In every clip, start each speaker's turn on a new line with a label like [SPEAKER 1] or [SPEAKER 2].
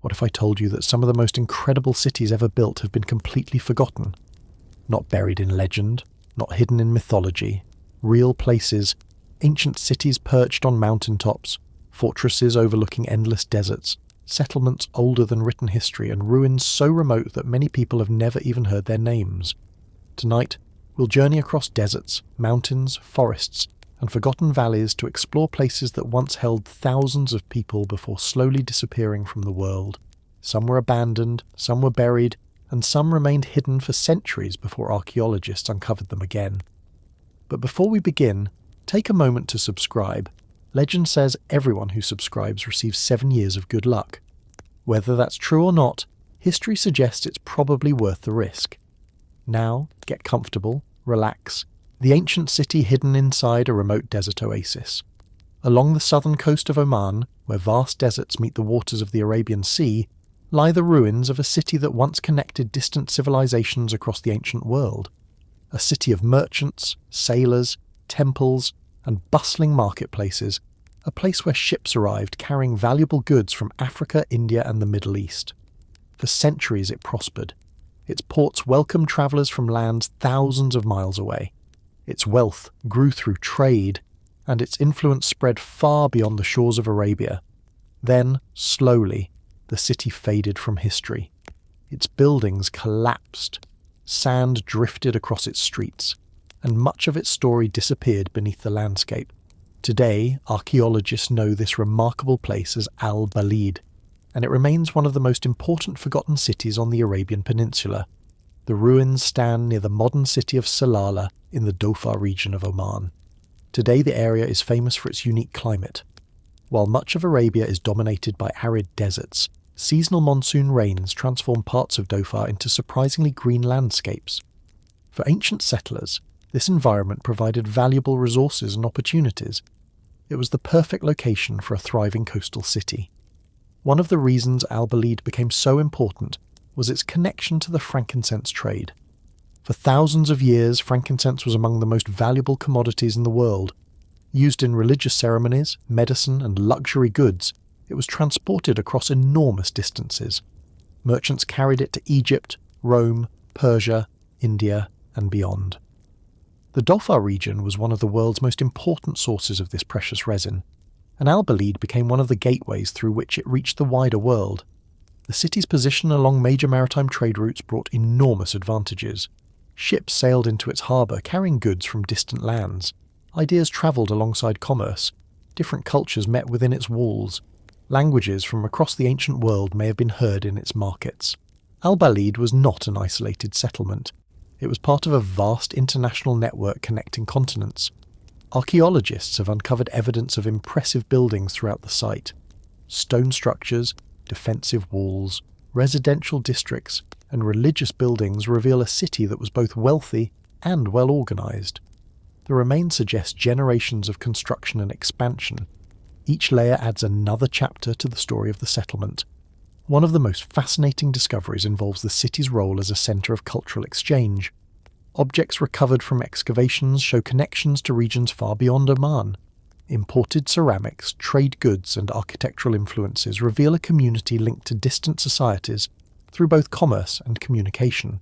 [SPEAKER 1] What if I told you that some of the most incredible cities ever built have been completely forgotten? Not buried in legend, not hidden in mythology. Real places, ancient cities perched on mountaintops, fortresses overlooking endless deserts, settlements older than written history, and ruins so remote that many people have never even heard their names. Tonight, we'll journey across deserts, mountains, forests, and forgotten valleys to explore places that once held thousands of people before slowly disappearing from the world. Some were abandoned, some were buried, and some remained hidden for centuries before archaeologists uncovered them again. But before we begin, take a moment to subscribe. Legend says everyone who subscribes receives 7 years of good luck. Whether that's true or not, history suggests it's probably worth the risk. Now, get comfortable, relax. The ancient city hidden inside a remote desert oasis. Along the southern coast of Oman, where vast deserts meet the waters of the Arabian Sea, lie the ruins of a city that once connected distant civilizations across the ancient world. A city of merchants, sailors, temples, and bustling marketplaces, a place where ships arrived carrying valuable goods from Africa, India, and the Middle East. For centuries it prospered. Its ports welcomed travellers from lands thousands of miles away. Its wealth grew through trade, and its influence spread far beyond the shores of Arabia. Then, slowly, the city faded from history. Its buildings collapsed, sand drifted across its streets, and much of its story disappeared beneath the landscape. Today, archaeologists know this remarkable place as Al-Balid, and it remains one of the most important forgotten cities on the Arabian Peninsula. The ruins stand near the modern city of Salalah in the Dhofar region of Oman. Today the area is famous for its unique climate. While much of Arabia is dominated by arid deserts, seasonal monsoon rains transform parts of Dhofar into surprisingly green landscapes. For ancient settlers, this environment provided valuable resources and opportunities. It was the perfect location for a thriving coastal city. One of the reasons Al-Balid became so important was its connection to the frankincense trade. For thousands of years, frankincense was among the most valuable commodities in the world. Used in religious ceremonies, medicine, and luxury goods, it was transported across enormous distances. Merchants carried it to Egypt, Rome, Persia, India, and beyond. The Dhofar region was one of the world's most important sources of this precious resin, and Al-Balid became one of the gateways through which it reached the wider world. The city's position along major maritime trade routes brought enormous advantages. Ships sailed into its harbour carrying goods from distant lands. Ideas travelled alongside commerce. Different cultures met within its walls. Languages from across the ancient world may have been heard in its markets. Al-Balid was not an isolated settlement. It was part of a vast international network connecting continents. Archaeologists have uncovered evidence of impressive buildings throughout the site. Stone structures, defensive walls, residential districts, and religious buildings reveal a city that was both wealthy and well organised. The remains suggest generations of construction and expansion. Each layer adds another chapter to the story of the settlement. One of the most fascinating discoveries involves the city's role as a centre of cultural exchange. Objects recovered from excavations show connections to regions far beyond Oman. Imported ceramics, trade goods, and architectural influences reveal a community linked to distant societies through both commerce and communication.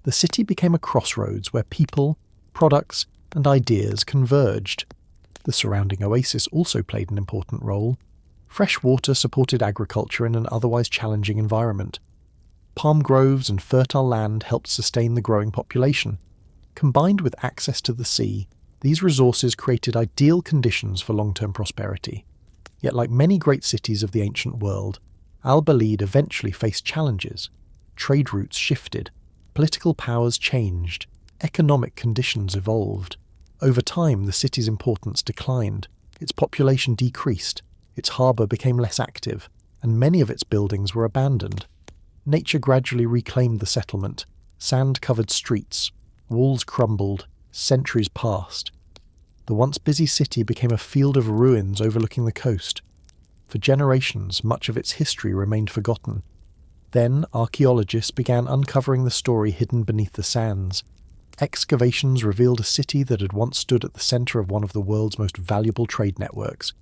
[SPEAKER 1] The city became a crossroads where people, products, and ideas converged. The surrounding oasis also played an important role. Fresh water supported agriculture in an otherwise challenging environment. Palm groves and fertile land helped sustain the growing population. Combined with access to the sea, these resources created ideal conditions for long-term prosperity. Yet like many great cities of the ancient world, Al-Balid eventually faced challenges. Trade routes shifted, political powers changed, economic conditions evolved. Over time, the city's importance declined, its population decreased, its harbour became less active, and many of its buildings were abandoned. Nature gradually reclaimed the settlement. Sand covered streets, walls crumbled, centuries passed. The once busy city became a field of ruins overlooking the coast. For generations, much of its history remained forgotten. Then, archaeologists began uncovering the story hidden beneath the sands. Excavations revealed a city that had once stood at the centre of one of the world's most valuable trade networks,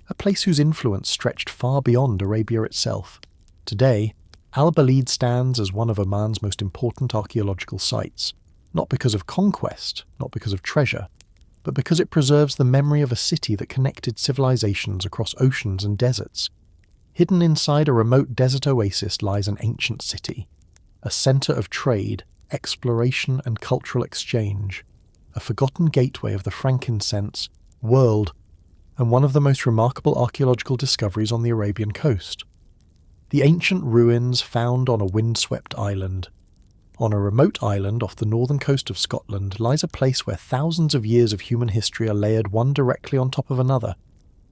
[SPEAKER 1] a place whose influence stretched far beyond Arabia itself. Today, Balid stands as one of Oman's most important archaeological sites, not because of conquest, not because of treasure, but because it preserves the memory of a city that connected civilizations across oceans and deserts. Hidden inside a remote desert oasis lies an ancient city, a centre of trade, exploration and cultural exchange, a forgotten gateway of the frankincense world, and one of the most remarkable archaeological discoveries on the Arabian coast. The ancient ruins found on a windswept island. On a remote island off the northern coast of Scotland lies a place where thousands of years of human history are layered one directly on top of another.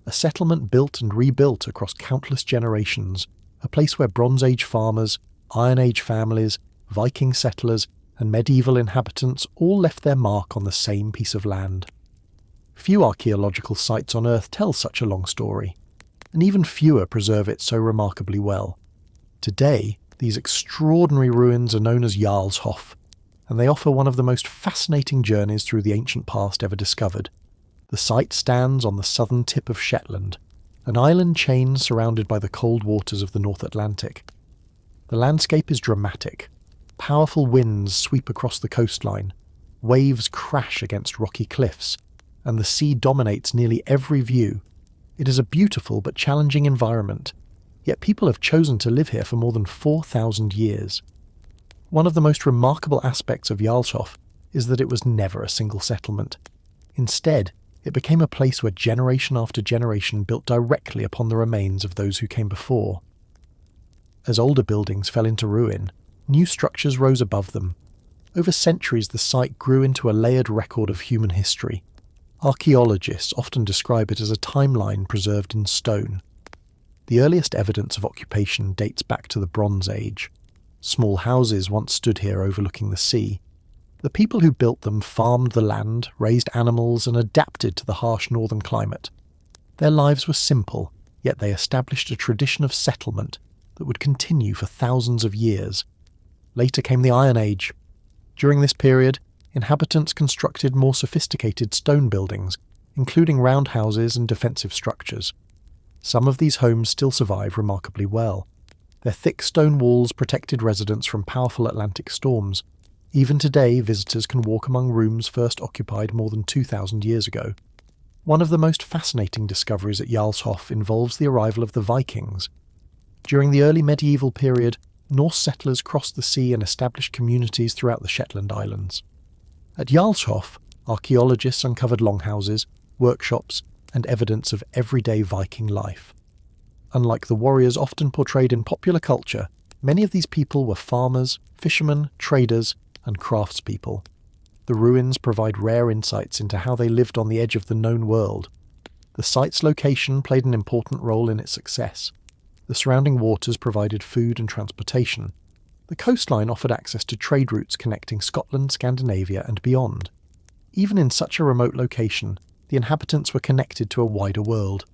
[SPEAKER 1] A settlement built and rebuilt across countless generations, a place where Bronze Age farmers, Iron Age families, Viking settlers, and medieval inhabitants all left their mark on the same piece of land. Few archaeological sites on Earth tell such a long story, and even fewer preserve it so remarkably well. Today, these extraordinary ruins are known as Jarlshof, and they offer one of the most fascinating journeys through the ancient past ever discovered. The site stands on the southern tip of Shetland, an island chain surrounded by the cold waters of the North Atlantic. The landscape is dramatic. Powerful winds sweep across the coastline, waves crash against rocky cliffs, and the sea dominates nearly every view. It is a beautiful but challenging environment, yet people have chosen to live here for more than 4,000 years. One of the most remarkable aspects of Jarlshof is that it was never a single settlement. Instead, it became a place where generation after generation built directly upon the remains of those who came before. As older buildings fell into ruin, new structures rose above them. Over centuries, the site grew into a layered record of human history. Archaeologists often describe it as a timeline preserved in stone. The earliest evidence of occupation dates back to the Bronze Age. Small houses once stood here overlooking the sea. The people who built them farmed the land, raised animals, and adapted to the harsh northern climate. Their lives were simple, yet they established a tradition of settlement that would continue for thousands of years. Later came the Iron Age. During this period, inhabitants constructed more sophisticated stone buildings, including roundhouses and defensive structures. Some of these homes still survive remarkably well. Their thick stone walls protected residents from powerful Atlantic storms. Even today, visitors can walk among rooms first occupied more than 2,000 years ago. One of the most fascinating discoveries at Jarlshof involves the arrival of the Vikings. During the early medieval period, Norse settlers crossed the sea and established communities throughout the Shetland Islands. At Jarlshof, archaeologists uncovered longhouses, workshops, and evidence of everyday Viking life. Unlike the warriors often portrayed in popular culture, many of these people were farmers, fishermen, traders, and craftspeople. The ruins provide rare insights into how they lived on the edge of the known world. The site's location played an important role in its success. The surrounding waters provided food and transportation. The coastline offered access to trade routes connecting Scotland, Scandinavia, and beyond. Even in such a remote location, the inhabitants were connected to a wider world.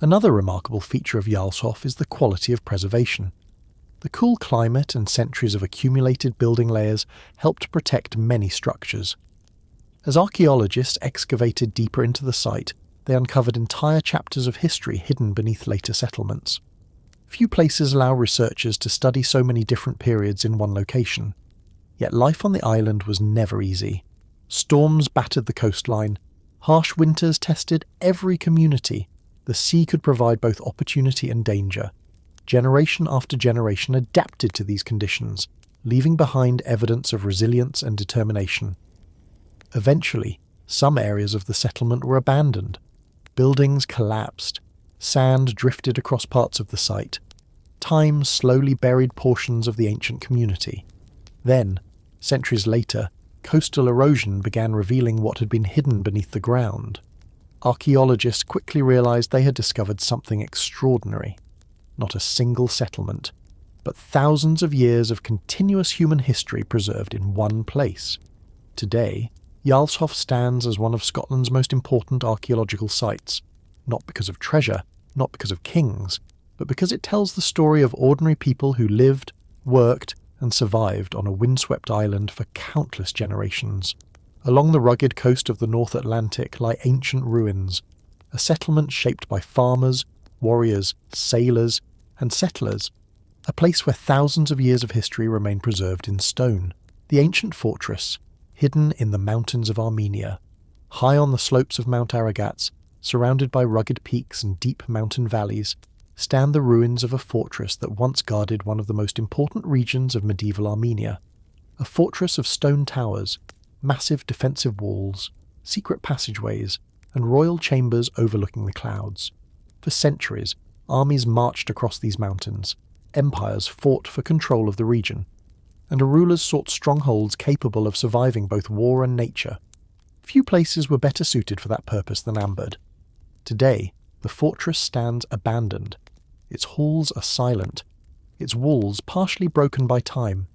[SPEAKER 1] Another remarkable feature of Jarlshof is the quality of preservation. The cool climate and centuries of accumulated building layers helped protect many structures. As archaeologists excavated deeper into the site, they uncovered entire chapters of history hidden beneath later settlements. Few places allow researchers to study so many different periods in one location. Yet life on the island was never easy. Storms battered the coastline. Harsh winters tested every community. The sea could provide both opportunity and danger. Generation after generation adapted to these conditions, leaving behind evidence of resilience and determination. Eventually, some areas of the settlement were abandoned. Buildings collapsed. Sand drifted across parts of the site. Time slowly buried portions of the ancient community. Then, centuries later, coastal erosion began revealing what had been hidden beneath the ground. Archaeologists quickly realized they had discovered something extraordinary. Not a single settlement, but thousands of years of continuous human history preserved in one place. Today, Jarlshof stands as one of Scotland's most important archaeological sites, not because of treasure, not because of kings, but because it tells the story of ordinary people who lived, worked, and survived on a windswept island for countless generations. Along the rugged coast of the North Atlantic lie ancient ruins, a settlement shaped by farmers, warriors, sailors, and settlers a place where thousands of years of history remain preserved in stone. The ancient fortress, hidden in the mountains of Armenia, high on the slopes of Mount Aragats, surrounded by rugged peaks and deep mountain valleys, stand the ruins of a fortress that once guarded one of the most important regions of medieval Armenia. A fortress of stone towers, massive defensive walls, secret passageways, and royal chambers overlooking the clouds. For centuries, armies marched across these mountains, empires fought for control of the region, and rulers sought strongholds capable of surviving both war and nature. Few places were better suited for that purpose than Ambad. Today, the fortress stands abandoned. Its halls are silent, its walls partially broken by time,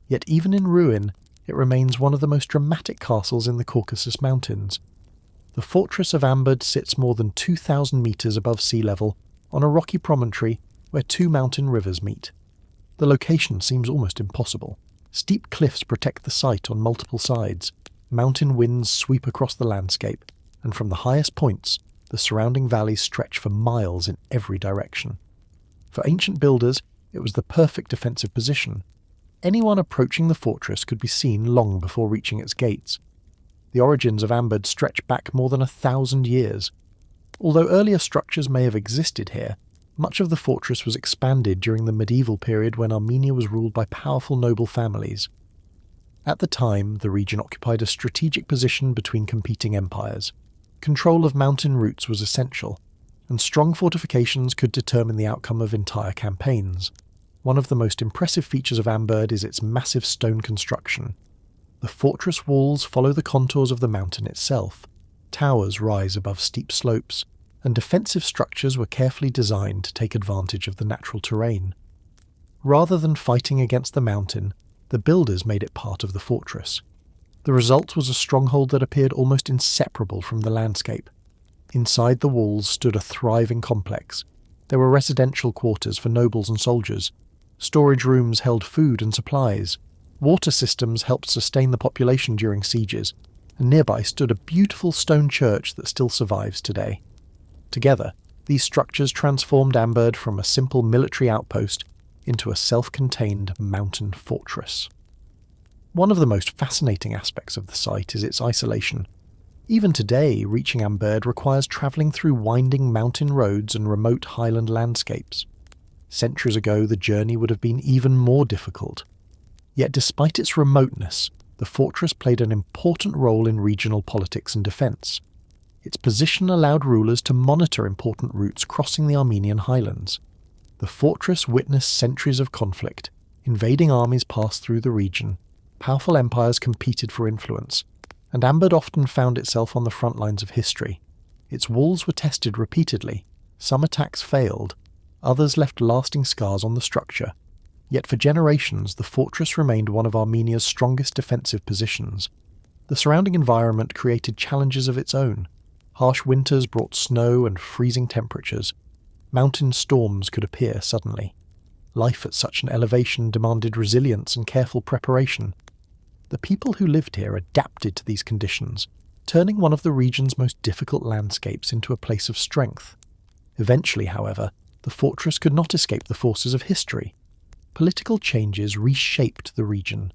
[SPEAKER 1] yet even in ruin, it remains one of the most dramatic castles in the Caucasus Mountains. The fortress of Ambad sits more than 2,000 metres above sea level on a rocky promontory where two mountain rivers meet. The location seems almost impossible. Steep cliffs protect the site on multiple sides, mountain winds sweep across the landscape, and from the highest points, the surrounding valleys stretch for miles in every direction. For ancient builders, it was the perfect defensive position. Anyone approaching the fortress could be seen long before reaching its gates. The origins of Ambad stretch back more than 1,000 years. Although earlier structures may have existed here, much of the fortress was expanded during the medieval period when Armenia was ruled by powerful noble families. At the time, the region occupied a strategic position between competing empires. Control of mountain routes was essential, and strong fortifications could determine the outcome of entire campaigns. One of the most impressive features of Ambad is its massive stone construction. The fortress walls follow the contours of the mountain itself. Towers rise above steep slopes, and defensive structures were carefully designed to take advantage of the natural terrain. Rather than fighting against the mountain, the builders made it part of the fortress. The result was a stronghold that appeared almost inseparable from the landscape. Inside the walls stood a thriving complex. There were residential quarters for nobles and soldiers. Storage rooms held food and supplies. Water systems helped sustain the population during sieges, and nearby stood a beautiful stone church that still survives today. Together, these structures transformed Ambad from a simple military outpost into a self-contained mountain fortress. One of the most fascinating aspects of the site is its isolation. Even today, reaching Ambad requires travelling through winding mountain roads and remote highland landscapes. Centuries ago, the journey would have been even more difficult. Yet despite its remoteness, the fortress played an important role in regional politics and defence. Its position allowed rulers to monitor important routes crossing the Armenian highlands. The fortress witnessed centuries of conflict. Invading armies passed through the region. Powerful empires competed for influence, and Ambad often found itself on the front lines of history. Its walls were tested repeatedly. Some attacks failed, others left lasting scars on the structure. Yet for generations, the fortress remained one of Armenia's strongest defensive positions. The surrounding environment created challenges of its own. Harsh winters brought snow and freezing temperatures. Mountain storms could appear suddenly. Life at such an elevation demanded resilience and careful preparation. The people who lived here adapted to these conditions, turning one of the region's most difficult landscapes into a place of strength. Eventually, however, the fortress could not escape the forces of history. Political changes reshaped the region.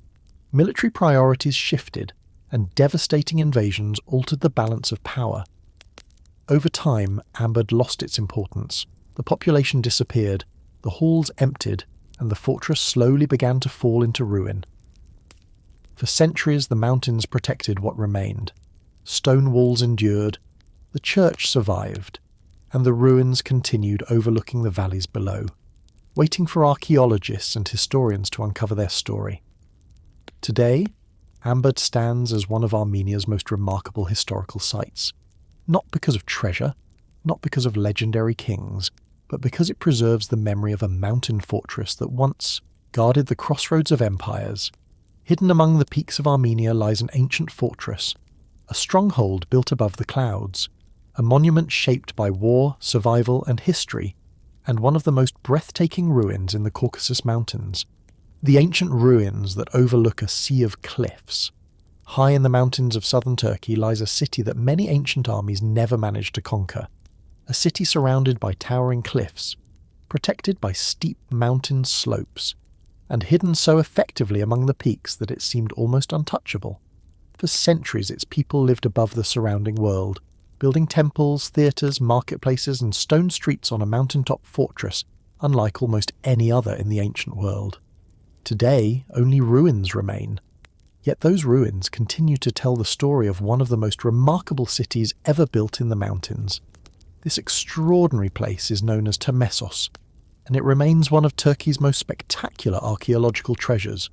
[SPEAKER 1] Military priorities shifted, and devastating invasions altered the balance of power. Over time, Ambad lost its importance. The population disappeared, the halls emptied, and the fortress slowly began to fall into ruin. For centuries, the mountains protected what remained. Stone walls endured, the church survived, and the ruins continued overlooking the valleys below, waiting for archaeologists and historians to uncover their story. Today, Ambad stands as one of Armenia's most remarkable historical sites, not because of treasure, not because of legendary kings, but because it preserves the memory of a mountain fortress that once guarded the crossroads of empires. Hidden among the peaks of Armenia lies an ancient fortress, a stronghold built above the clouds, a monument shaped by war, survival, and history, and one of the most breathtaking ruins in the Caucasus Mountains. The ancient ruins that overlook a sea of cliffs. High in the mountains of southern Turkey lies a city that many ancient armies never managed to conquer. A city surrounded by towering cliffs, protected by steep mountain slopes, and hidden so effectively among the peaks that it seemed almost untouchable. For centuries its people lived above the surrounding world, building temples, theatres, marketplaces and stone streets on a mountaintop fortress unlike almost any other in the ancient world. Today, only ruins remain. Yet those ruins continue to tell the story of one of the most remarkable cities ever built in the mountains. This extraordinary place is known as Termessos, and it remains one of Turkey's most spectacular archaeological treasures.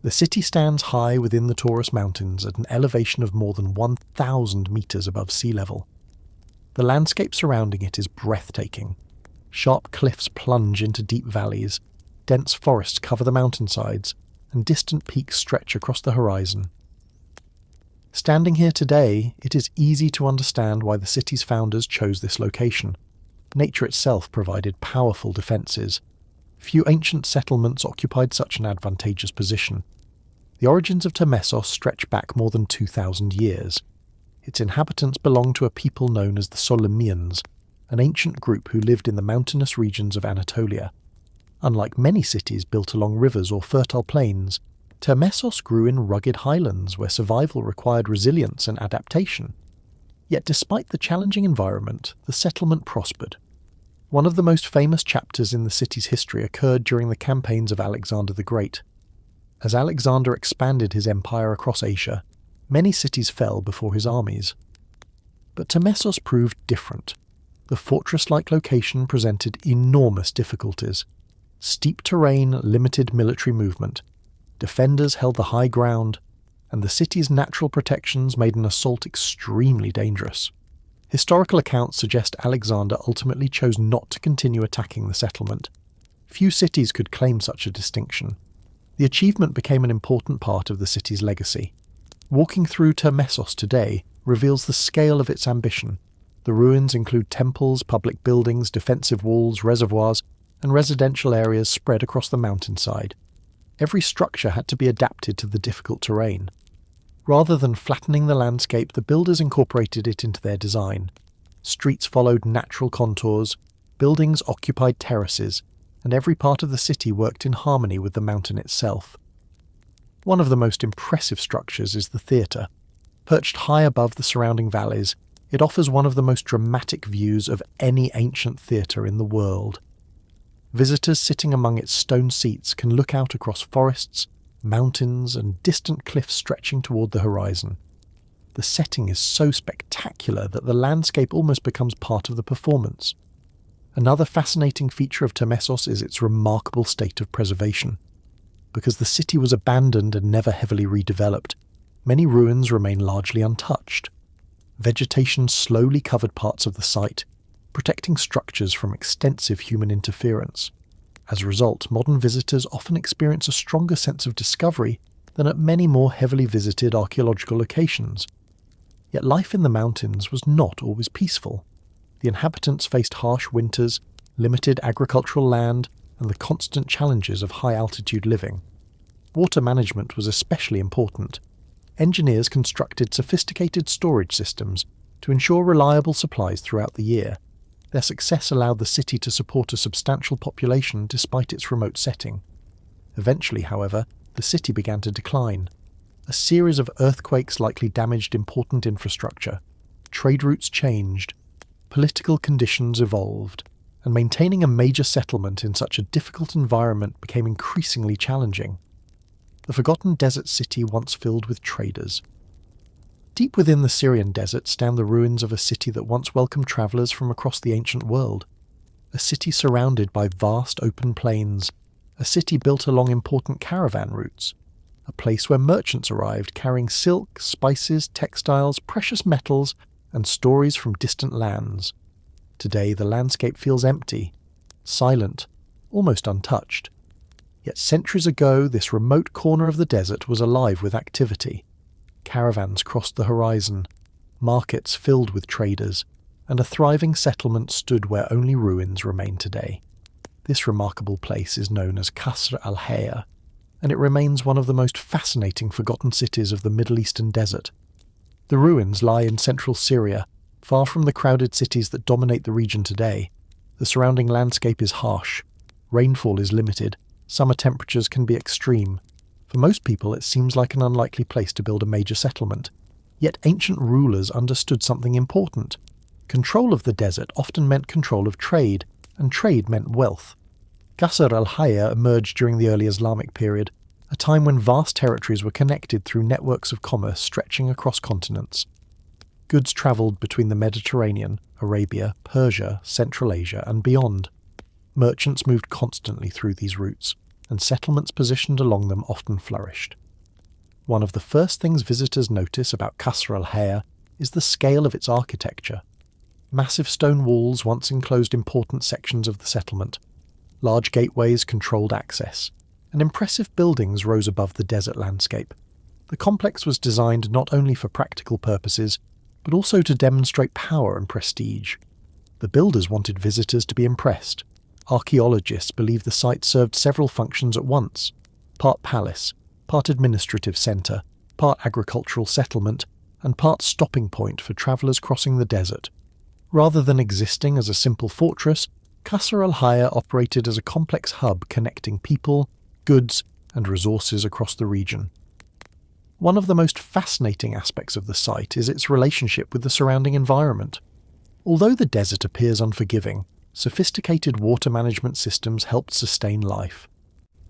[SPEAKER 1] The city stands high within the Taurus Mountains at an elevation of more than 1,000 metres above sea level. The landscape surrounding it is breathtaking. Sharp cliffs plunge into deep valleys, dense forests cover the mountainsides, and distant peaks stretch across the horizon. Standing here today, it is easy to understand why the city's founders chose this location. Nature itself provided powerful defences. Few ancient settlements occupied such an advantageous position. The origins of Termessos stretch back more than 2,000 years. Its inhabitants belong to a people known as the Solimians, an ancient group who lived in the mountainous regions of Anatolia. Unlike many cities built along rivers or fertile plains, Termessos grew in rugged highlands where survival required resilience and adaptation. Yet despite the challenging environment, the settlement prospered. One of the most famous chapters in the city's history occurred during the campaigns of Alexander the Great. As Alexander expanded his empire across Asia, many cities fell before his armies. But Termessos proved different. The fortress-like location presented enormous difficulties. Steep terrain limited military movement, defenders held the high ground, and the city's natural protections made an assault extremely dangerous. Historical accounts suggest Alexander ultimately chose not to continue attacking the settlement. Few cities could claim such a distinction. The achievement became an important part of the city's legacy. Walking through Termessos today reveals the scale of its ambition. The ruins include temples, public buildings, defensive walls, reservoirs, and residential areas spread across the mountainside. Every structure had to be adapted to the difficult terrain. Rather than flattening the landscape, the builders incorporated it into their design. Streets followed natural contours, buildings occupied terraces, and every part of the city worked in harmony with the mountain itself. One of the most impressive structures is the theatre. Perched high above the surrounding valleys, it offers one of the most dramatic views of any ancient theatre in the world. Visitors sitting among its stone seats can look out across forests, mountains, and distant cliffs stretching toward the horizon. The setting is so spectacular that the landscape almost becomes part of the performance. Another fascinating feature of Termessos is its remarkable state of preservation. Because the city was abandoned and never heavily redeveloped, many ruins remain largely untouched. Vegetation slowly covered parts of the site, protecting structures from extensive human interference. As a result, modern visitors often experience a stronger sense of discovery than at many more heavily visited archaeological locations. Yet life in the mountains was not always peaceful. The inhabitants faced harsh winters, limited agricultural land, and the constant challenges of high-altitude living. Water management was especially important. Engineers constructed sophisticated storage systems to ensure reliable supplies throughout the year. Their success allowed the city to support a substantial population despite its remote setting. Eventually, however, the city began to decline. A series of earthquakes likely damaged important infrastructure. Trade routes changed. Political conditions evolved, and maintaining a major settlement in such a difficult environment became increasingly challenging. The forgotten desert city once filled with traders. Deep within the Syrian desert stand the ruins of a city that once welcomed travellers from across the ancient world. A city surrounded by vast open plains. A city built along important caravan routes. A place where merchants arrived carrying silk, spices, textiles, precious metals, and stories from distant lands. Today the landscape feels empty, silent, almost untouched. Yet centuries ago this remote corner of the desert was alive with activity. Caravans crossed the horizon, markets filled with traders, and a thriving settlement stood where only ruins remain today. This remarkable place is known as Qasr Al-Hayr, and it remains one of the most fascinating forgotten cities of the Middle Eastern desert. The ruins lie in central Syria, far from the crowded cities that dominate the region today. The surrounding landscape is harsh. Rainfall is limited. Summer temperatures can be extreme. For most people, it seems like an unlikely place to build a major settlement. Yet ancient rulers understood something important. Control of the desert often meant control of trade, and trade meant wealth. Qasr al-Hayr emerged during the early Islamic period, a time when vast territories were connected through networks of commerce stretching across continents. Goods travelled between the Mediterranean, Arabia, Persia, Central Asia, and beyond. Merchants moved constantly through these routes, and settlements positioned along them often flourished. One of the first things visitors notice about Qasr al-Hayr is the scale of its architecture. Massive stone walls once enclosed important sections of the settlement. Large gateways controlled access, and impressive buildings rose above the desert landscape. The complex was designed not only for practical purposes, but also to demonstrate power and prestige. The builders wanted visitors to be impressed. Archaeologists believe the site served several functions at once: part palace, part administrative centre, part agricultural settlement, and part stopping point for travellers crossing the desert. Rather than existing as a simple fortress, Qasr al-Hayr operated as a complex hub connecting people, goods, and resources across the region. One of the most fascinating aspects of the site is its relationship with the surrounding environment. Although the desert appears unforgiving, sophisticated water management systems helped sustain life.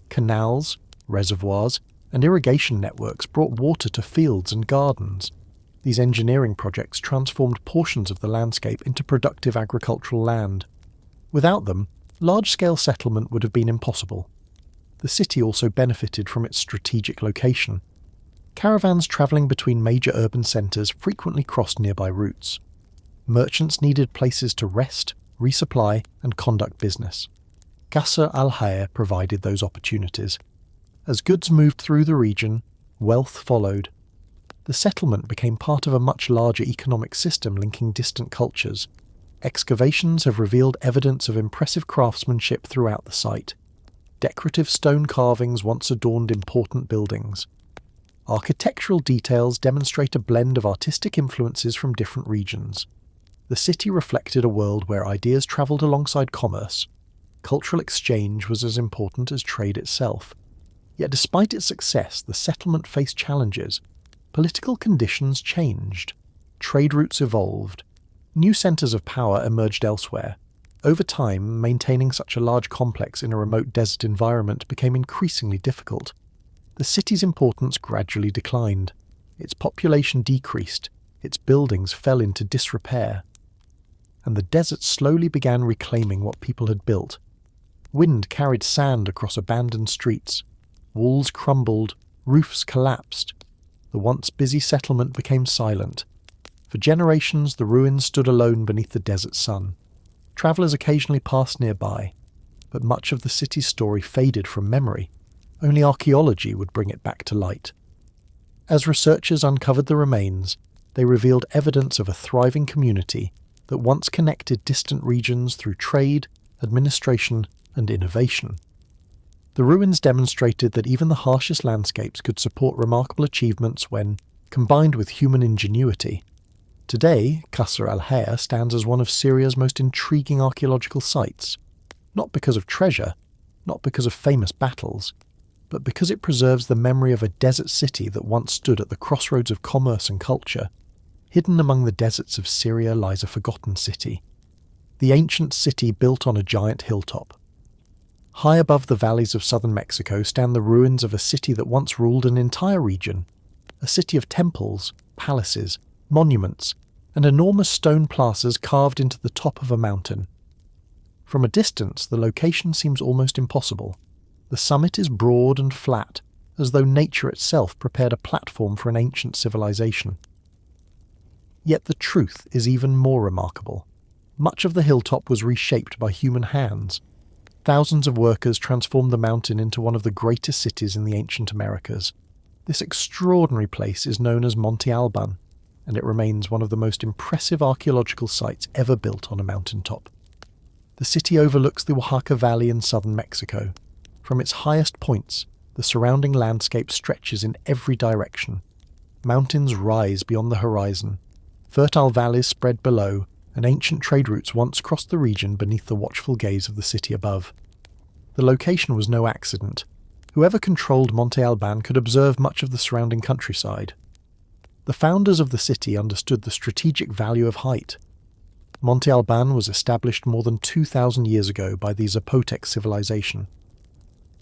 [SPEAKER 1] Canals, reservoirs, and irrigation networks brought water to fields and gardens. These engineering projects transformed portions of the landscape into productive agricultural land. Without them, large-scale settlement would have been impossible. The city also benefited from its strategic location. Caravans travelling between major urban centres frequently crossed nearby routes. Merchants needed places to rest, resupply, and conduct business. Qasr al-Hayr provided those opportunities. As goods moved through the region, wealth followed. The settlement became part of a much larger economic system linking distant cultures. Excavations have revealed evidence of impressive craftsmanship throughout the site. Decorative stone carvings once adorned important buildings. Architectural details demonstrate a blend of artistic influences from different regions. The city reflected a world where ideas travelled alongside commerce. Cultural exchange was as important as trade itself. Yet despite its success, the settlement faced challenges. Political conditions changed. Trade routes evolved. New centres of power emerged elsewhere. Over time, maintaining such a large complex in a remote desert environment became increasingly difficult. The city's importance gradually declined. Its population decreased. Its buildings fell into disrepair. And the desert slowly began reclaiming what people had built. Wind carried sand across abandoned streets. Walls crumbled. Roofs collapsed. The once busy settlement became silent. For generations, the ruins stood alone beneath the desert sun. Travellers occasionally passed nearby, but much of the city's story faded from memory. Only archaeology would bring it back to light. As researchers uncovered the remains, they revealed evidence of a thriving community that once connected distant regions through trade, administration, and innovation. The ruins demonstrated that even the harshest landscapes could support remarkable achievements when combined with human ingenuity. Today, Qasr al-Hayr stands as one of Syria's most intriguing archaeological sites, not because of treasure, not because of famous battles, but because it preserves the memory of a desert city that once stood at the crossroads of commerce and culture. Hidden among the deserts of Syria lies a forgotten city, the ancient city built on a giant hilltop. High above the valleys of southern Mexico stand the ruins of a city that once ruled an entire region, a city of temples, palaces, monuments, and enormous stone plazas carved into the top of a mountain. From a distance, the location seems almost impossible. The summit is broad and flat, as though nature itself prepared a platform for an ancient civilization. Yet the truth is even more remarkable. Much of the hilltop was reshaped by human hands. Thousands of workers transformed the mountain into one of the greatest cities in the ancient Americas. This extraordinary place is known as Monte Albán, and it remains one of the most impressive archaeological sites ever built on a mountaintop. The city overlooks the Oaxaca Valley in southern Mexico. From its highest points, the surrounding landscape stretches in every direction. Mountains rise beyond the horizon. Fertile valleys spread below, and ancient trade routes once crossed the region beneath the watchful gaze of the city above. The location was no accident. Whoever controlled Monte Albán could observe much of the surrounding countryside. The founders of the city understood the strategic value of height. Monte Albán was established more than 2,000 years ago by the Zapotec civilization.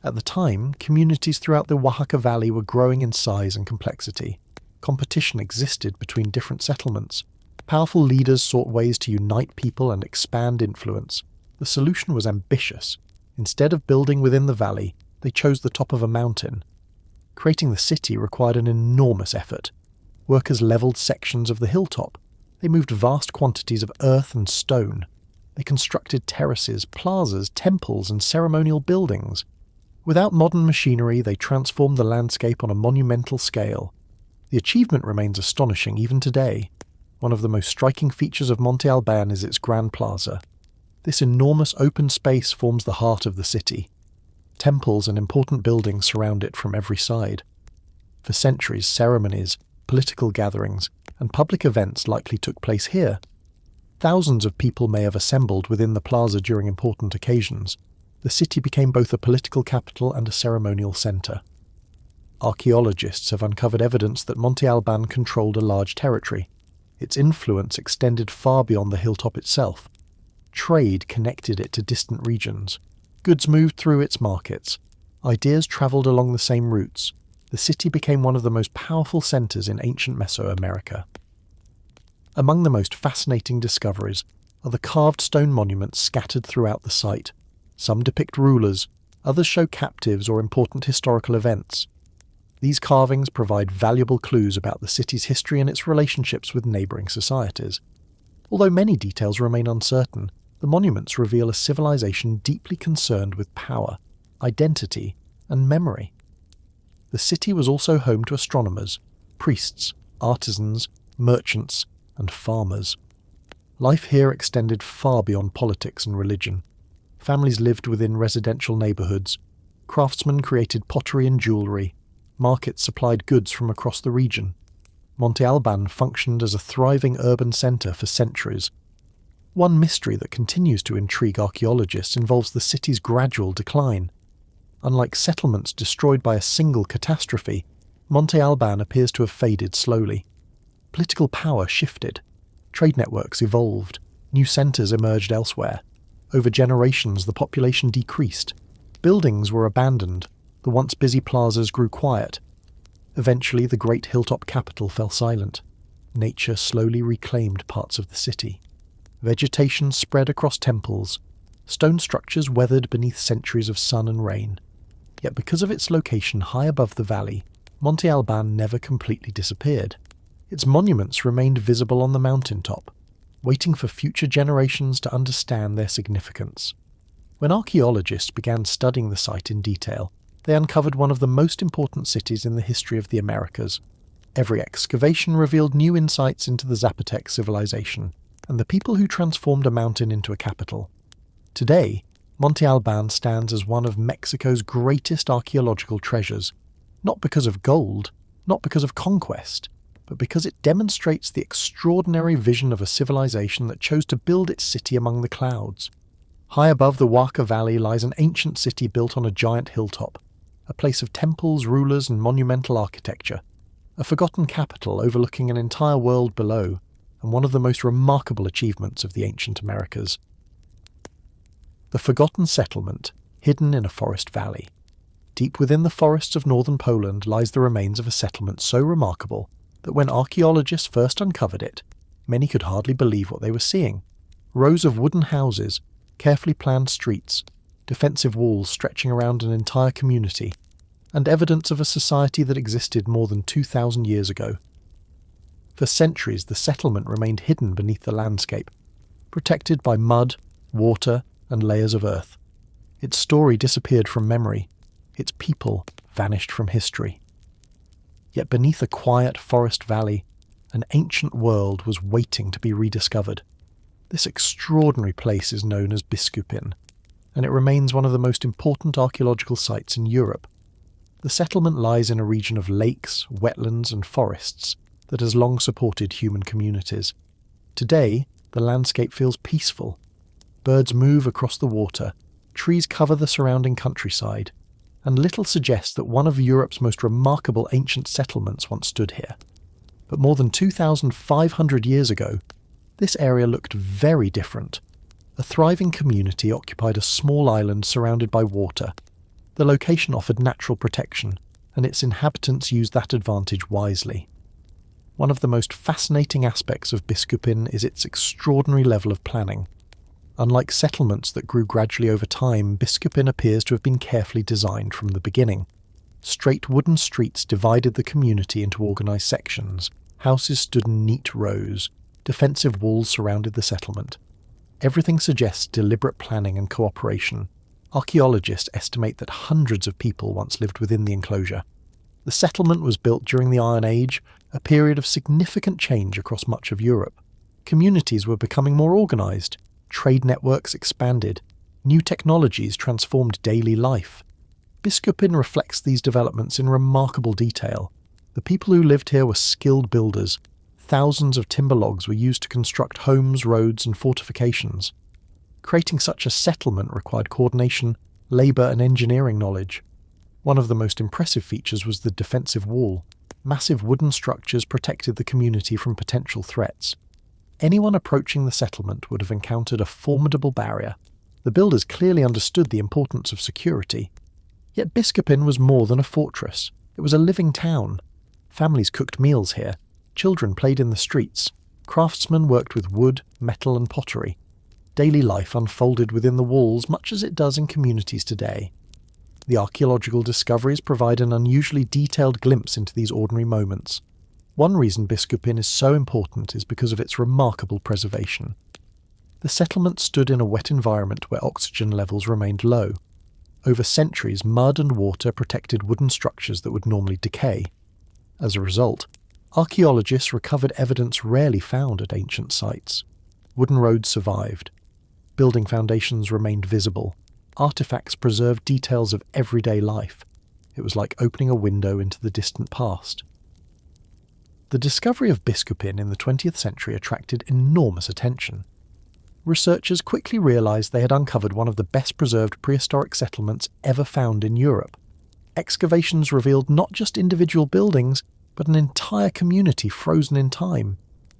[SPEAKER 1] At the time, communities throughout the Oaxaca Valley were growing in size and complexity. Competition existed between different settlements. Powerful leaders sought ways to unite people and expand influence. The solution was ambitious. Instead of building within the valley, they chose the top of a mountain. Creating the city required an enormous effort. Workers leveled sections of the hilltop. They moved vast quantities of earth and stone. They constructed terraces, plazas, temples, and ceremonial buildings. Without modern machinery, they transformed the landscape on a monumental scale. The achievement remains astonishing even today. One of the most striking features of Monte Albán is its Grand Plaza. This enormous open space forms the heart of the city. Temples and important buildings surround it from every side. For centuries, ceremonies, political gatherings, and public events likely took place here. Thousands of people may have assembled within the plaza during important occasions. The city became both a political capital and a ceremonial centre. Archaeologists have uncovered evidence that Monte Albán controlled a large territory. Its influence extended far beyond the hilltop itself. Trade connected it to distant regions. Goods moved through its markets. Ideas travelled along the same routes. The city became one of the most powerful centres in ancient Mesoamerica. Among the most fascinating discoveries are the carved stone monuments scattered throughout the site. Some depict rulers, others show captives or important historical events. These carvings provide valuable clues about the city's history and its relationships with neighbouring societies. Although many details remain uncertain, the monuments reveal a civilization deeply concerned with power, identity, and memory. The city was also home to astronomers, priests, artisans, merchants, and farmers. Life here extended far beyond politics and religion. Families lived within residential neighbourhoods. Craftsmen created pottery and jewellery. Markets supplied goods from across the region. Monte Albán functioned as a thriving urban centre for centuries. One mystery that continues to intrigue archaeologists involves the city's gradual decline. Unlike settlements destroyed by a single catastrophe, Monte Albán appears to have faded slowly. Political power shifted. Trade networks evolved. New centres emerged elsewhere. Over generations, the population decreased. Buildings were abandoned. The once busy plazas grew quiet. Eventually, the great hilltop capital fell silent. Nature slowly reclaimed parts of the city. Vegetation spread across temples. Stone structures weathered beneath centuries of sun and rain. Yet because of its location high above the valley, Monte Albán never completely disappeared. Its monuments remained visible on the mountaintop, waiting for future generations to understand their significance. When archaeologists began studying the site in detail, they uncovered one of the most important cities in the history of the Americas. Every excavation revealed new insights into the Zapotec civilization and the people who transformed a mountain into a capital. Today, Monte Albán stands as one of Mexico's greatest archaeological treasures, not because of gold, not because of conquest, but because it demonstrates the extraordinary vision of a civilization that chose to build its city among the clouds. High above the Oaxaca Valley lies an ancient city built on a giant hilltop, a place of temples, rulers, and monumental architecture, a forgotten capital overlooking an entire world below, and one of the most remarkable achievements of the ancient Americas. The forgotten settlement, hidden in a forest valley. Deep within the forests of northern Poland lies the remains of a settlement so remarkable that when archaeologists first uncovered it, many could hardly believe what they were seeing. Rows of wooden houses, carefully planned streets, defensive walls stretching around an entire community, and evidence of a society that existed more than 2,000 years ago. For centuries, the settlement remained hidden beneath the landscape, protected by mud, water, and layers of earth. Its story disappeared from memory. Its people vanished from history. Yet beneath a quiet forest valley, an ancient world was waiting to be rediscovered. This extraordinary place is known as Biskupin, and it remains one of the most important archaeological sites in Europe. The settlement lies in a region of lakes, wetlands, and forests that has long supported human communities. Today, the landscape feels peaceful. Birds move across the water, trees cover the surrounding countryside, and little suggests that one of Europe's most remarkable ancient settlements once stood here. But more than 2,500 years ago, this area looked very different. A thriving community occupied a small island surrounded by water. The location offered natural protection, and its inhabitants used that advantage wisely. One of the most fascinating aspects of Biskupin is its extraordinary level of planning. Unlike settlements that grew gradually over time, Biskupin appears to have been carefully designed from the beginning. Straight wooden streets divided the community into organised sections. Houses stood in neat rows. Defensive walls surrounded the settlement. Everything suggests deliberate planning and cooperation. Archaeologists estimate that hundreds of people once lived within the enclosure. The settlement was built during the Iron Age, a period of significant change across much of Europe. Communities were becoming more organised. Trade networks expanded. New technologies transformed daily life. Biskupin reflects these developments in remarkable detail. The people who lived here were skilled builders. Thousands of timber logs were used to construct homes, roads, and fortifications. Creating such a settlement required coordination, labour, and engineering knowledge. One of the most impressive features was the defensive wall. Massive wooden structures protected the community from potential threats. Anyone approaching the settlement would have encountered a formidable barrier. The builders clearly understood the importance of security. Yet Biskupin was more than a fortress. It was a living town. Families cooked meals here. Children played in the streets. Craftsmen worked with wood, metal, and pottery. Daily life unfolded within the walls much as it does in communities today. The archaeological discoveries provide an unusually detailed glimpse into these ordinary moments. One reason Biskupin is so important is because of its remarkable preservation. The settlement stood in a wet environment where oxygen levels remained low. Over centuries, mud and water protected wooden structures that would normally decay. As a result, archaeologists recovered evidence rarely found at ancient sites. Wooden roads survived. Building foundations remained visible. Artifacts preserved details of everyday life. It was like opening a window into the distant past. The discovery of Biskupin in the 20th century attracted enormous attention. Researchers quickly realised they had uncovered one of the best preserved prehistoric settlements ever found in Europe. Excavations revealed not just individual buildings, but an entire community frozen in time.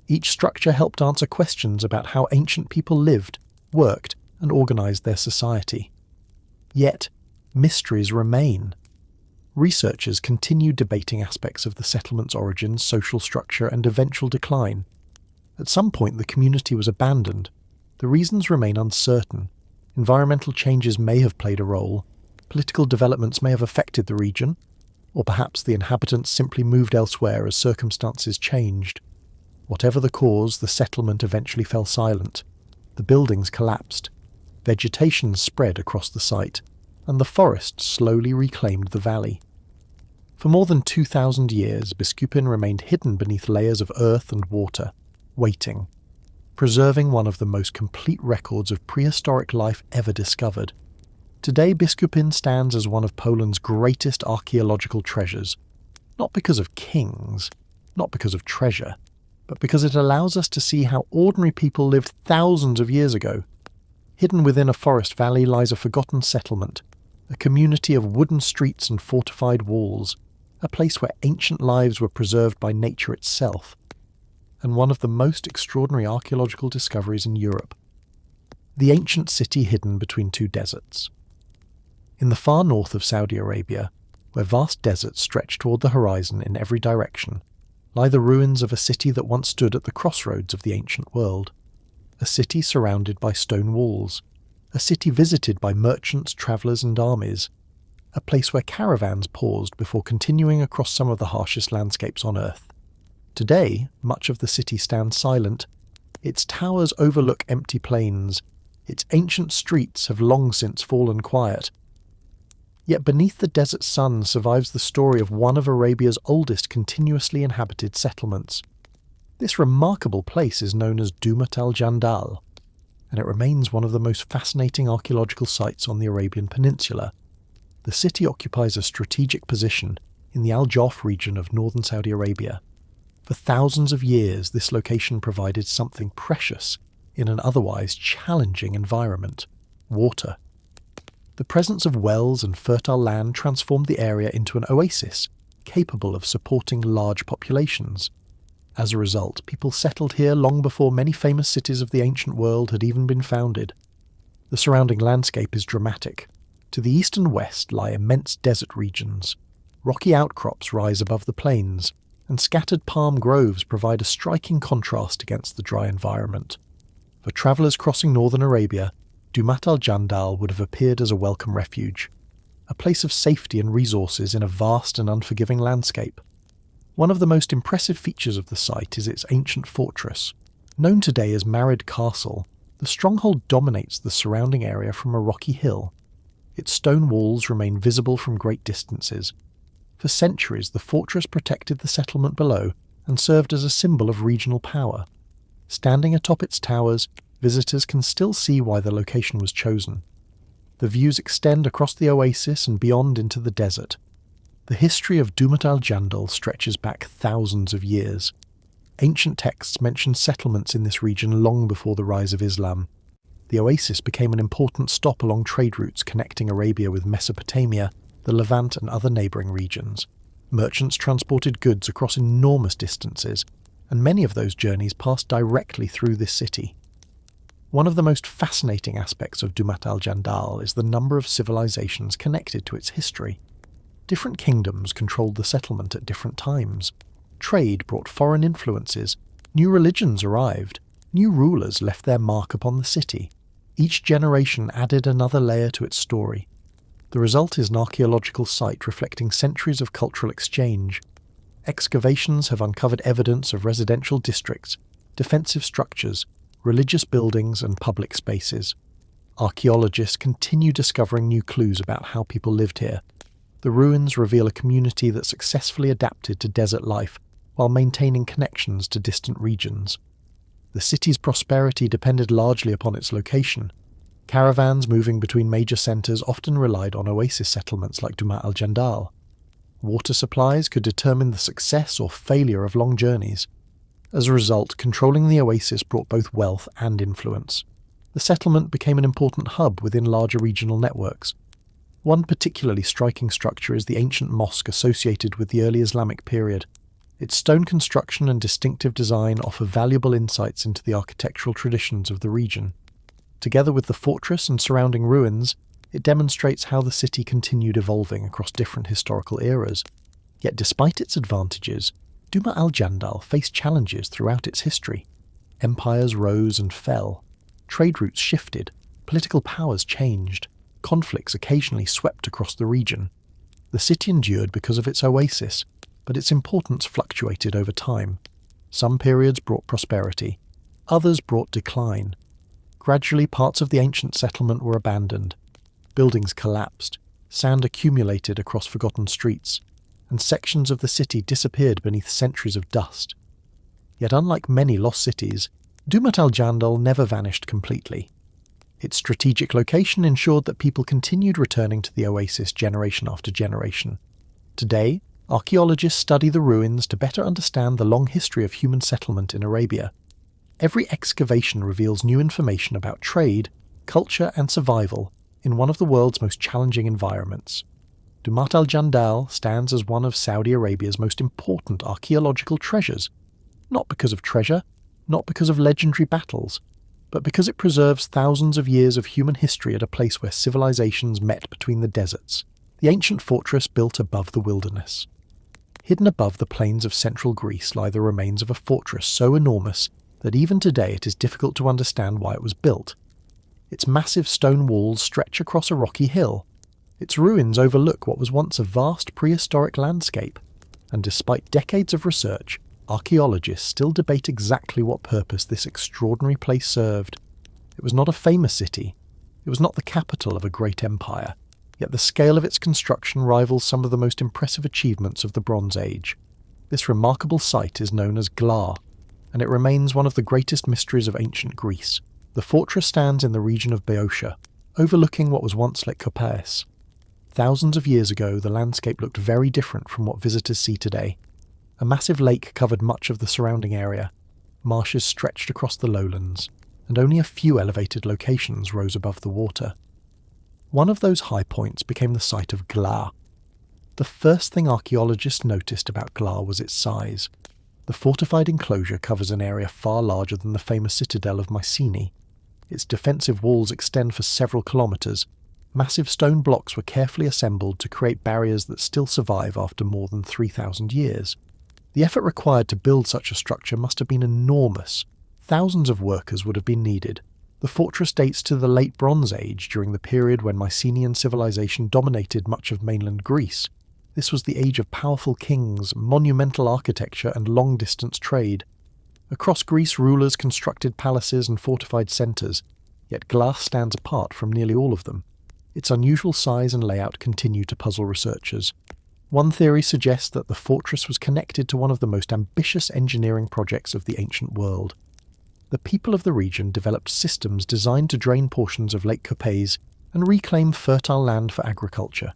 [SPEAKER 1] Each structure helped answer questions about how ancient people lived, worked, and organised their society. Yet, mysteries remain. Researchers continue debating aspects of the settlement's origins, social structure, and eventual decline. At some point, the community was abandoned. The reasons remain uncertain. Environmental changes may have played a role. Political developments may have affected the region, or perhaps the inhabitants simply moved elsewhere as circumstances changed. Whatever the cause, the settlement eventually fell silent. The buildings collapsed. Vegetation spread across the site, and the forest slowly reclaimed the valley. For more than 2,000 years, Biskupin remained hidden beneath layers of earth and water, waiting, preserving one of the most complete records of prehistoric life ever discovered. Today, Biskupin stands as one of Poland's greatest archaeological treasures, not because of kings, not because of treasure, but because it allows us to see how ordinary people lived thousands of years ago. Hidden within a forest valley lies a forgotten settlement, a community of wooden streets and fortified walls, a place where ancient lives were preserved by nature itself, and one of the most extraordinary archaeological discoveries in Europe. The ancient city hidden between two deserts. In the far north of Saudi Arabia, where vast deserts stretch toward the horizon in every direction, lie the ruins of a city that once stood at the crossroads of the ancient world. A city surrounded by stone walls, a city visited by merchants, travellers and armies, a place where caravans paused before continuing across some of the harshest landscapes on Earth. Today, much of the city stands silent. Its towers overlook empty plains. Its ancient streets have long since fallen quiet. Yet beneath the desert sun survives the story of one of Arabia's oldest continuously inhabited settlements. This remarkable place is known as Dumat al-Jandal, and it remains one of the most fascinating archaeological sites on the Arabian Peninsula. The city occupies a strategic position in the Al-Jawf region of northern Saudi Arabia. For thousands of years, this location provided something precious, in an otherwise challenging environment: water. The presence of wells and fertile land transformed the area into an oasis, capable of supporting large populations. As a result, people settled here long before many famous cities of the ancient world had even been founded. The surrounding landscape is dramatic. To the east and west lie immense desert regions. Rocky outcrops rise above the plains, and scattered palm groves provide a striking contrast against the dry environment. For travellers crossing northern Arabia, Dumat al-Jandal would have appeared as a welcome refuge, a place of safety and resources in a vast and unforgiving landscape. One of the most impressive features of the site is its ancient fortress. Known today as Marid Castle, the stronghold dominates the surrounding area from a rocky hill. Its stone walls remain visible from great distances. For centuries, the fortress protected the settlement below and served as a symbol of regional power. Standing atop its towers, visitors can still see why the location was chosen. The views extend across the oasis and beyond into the desert. The history of Dumat al-Jandal stretches back thousands of years. Ancient texts mention settlements in this region long before the rise of Islam. The oasis became an important stop along trade routes connecting Arabia with Mesopotamia, the Levant and other neighbouring regions. Merchants transported goods across enormous distances, and many of those journeys passed directly through this city. One of the most fascinating aspects of Dumat al-Jandal is the number of civilizations connected to its history. Different kingdoms controlled the settlement at different times. Trade brought foreign influences, new religions arrived, new rulers left their mark upon the city. Each generation added another layer to its story. The result is an archaeological site reflecting centuries of cultural exchange. Excavations have uncovered evidence of residential districts, defensive structures, religious buildings and public spaces. Archaeologists continue discovering new clues about how people lived here. The ruins reveal a community that successfully adapted to desert life while maintaining connections to distant regions. The city's prosperity depended largely upon its location. Caravans moving between major centres often relied on oasis settlements like Dumat al-Jandal. Water supplies could determine the success or failure of long journeys. As a result, controlling the oasis brought both wealth and influence. The settlement became an important hub within larger regional networks. One particularly striking structure is the ancient mosque associated with the early Islamic period. Its stone construction and distinctive design offer valuable insights into the architectural traditions of the region. Together with the fortress and surrounding ruins, it demonstrates how the city continued evolving across different historical eras. Yet despite its advantages, Dumat al-Jandal faced challenges throughout its history. Empires rose and fell. Trade routes shifted. Political powers changed. Conflicts occasionally swept across the region. The city endured because of its oasis, but its importance fluctuated over time. Some periods brought prosperity. Others brought decline. Gradually, parts of the ancient settlement were abandoned. Buildings collapsed, sand accumulated across forgotten streets, and sections of the city disappeared beneath centuries of dust. Yet unlike many lost cities, Dumat al-Jandal never vanished completely. Its strategic location ensured that people continued returning to the oasis generation after generation. Today, archaeologists study the ruins to better understand the long history of human settlement in Arabia. Every excavation reveals new information about trade, culture and survival in one of the world's most challenging environments. Dumat al-Jandal stands as one of Saudi Arabia's most important archaeological treasures, not because of treasure, not because of legendary battles, but because it preserves thousands of years of human history at a place where civilizations met between the deserts, the ancient fortress built above the wilderness. Hidden above the plains of central Greece lie the remains of a fortress so enormous that even today it is difficult to understand why it was built. Its massive stone walls stretch across a rocky hill. Its ruins overlook what was once a vast prehistoric landscape, and despite decades of research, archaeologists still debate exactly what purpose this extraordinary place served. It was not a famous city. It was not the capital of a great empire, yet the scale of its construction rivals some of the most impressive achievements of the Bronze Age. This remarkable site is known as Glar, and it remains one of the greatest mysteries of ancient Greece. The fortress stands in the region of Boeotia, overlooking what was once Lake Kopais. Thousands of years ago, the landscape looked very different from what visitors see today. A massive lake covered much of the surrounding area. Marshes stretched across the lowlands. and only a few elevated locations rose above the water. One of those high points became the site of Gla. The first thing archaeologists noticed about Gla was its size. The fortified enclosure covers an area far larger than the famous citadel of Mycenae. Its defensive walls extend for several kilometres. Massive stone blocks were carefully assembled to create barriers that still survive after more than 3,000 years. The effort required to build such a structure must have been enormous. Thousands of workers would have been needed. The fortress dates to the Late Bronze Age, during the period when Mycenaean civilization dominated much of mainland Greece. This was the age of powerful kings, monumental architecture, and long-distance trade. Across Greece, rulers constructed palaces and fortified centres, yet Gla stands apart from nearly all of them. Its unusual size and layout continue to puzzle researchers. One theory suggests that the fortress was connected to one of the most ambitious engineering projects of the ancient world. The people of the region developed systems designed to drain portions of Lake Kopais and reclaim fertile land for agriculture.